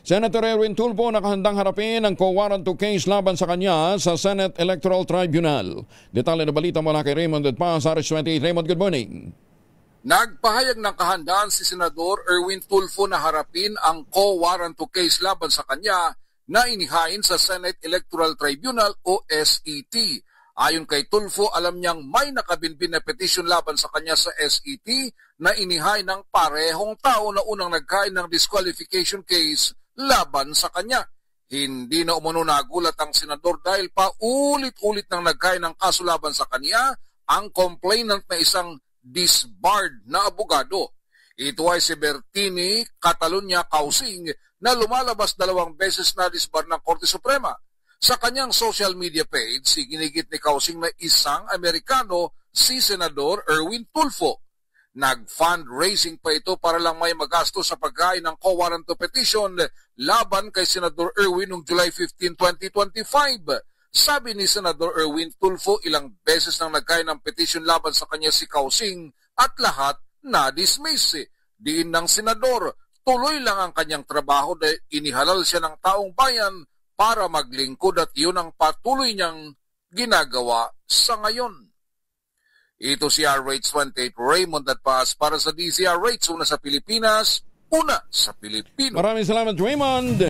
Senator Erwin Tulfo nakahandang harapin ang co-warrant to case laban sa kanya sa Senate Electoral Tribunal. Detalye na balita mula kay Raymond at Paz, RS28. Raymond, good morning. Nagpahayag ng kahandaan si Senador Erwin Tulfo na harapin ang co-warrant to case laban sa kanya na inihain sa Senate Electoral Tribunal o SET. Ayon kay Tulfo, alam niyang may nakabinbin na petition laban sa kanya sa SET na inihain ng parehong tao na unang nagkain ng disqualification case laban sa kanya. Hindi na umano nagulat ang senador dahil pa ulit-ulit nang nagkain ng kaso laban sa kanya ang complainant na isang disbarred na abogado. Ito ay si Bertini Catalunya Causing na lumalabas 2 beses na disbarred ng Korte Suprema. Sa kanyang social media page, ginigit ni Causing na isang Amerikano si Senador Erwin Tulfo. Nag-fundraising pa ito para lang may magasto sa pagkain ng co-warrant to petition laban kay Senador Erwin noong July 15, 2025. Sabi ni Senador Erwin Tulfo, ilang beses nang nagkain ng petition laban sa kanya si Causing at lahat na-dismiss. Diin ng senador, tuloy lang ang kanyang trabaho dahil inihalal siya ng taong bayan para maglingkod at yun ang patuloy niyang ginagawa sa ngayon. Ito si RH28 Raymond at Paz para sa DZRH, una sa Pilipinas, una sa Pilipino. Maraming salamat, Raymond.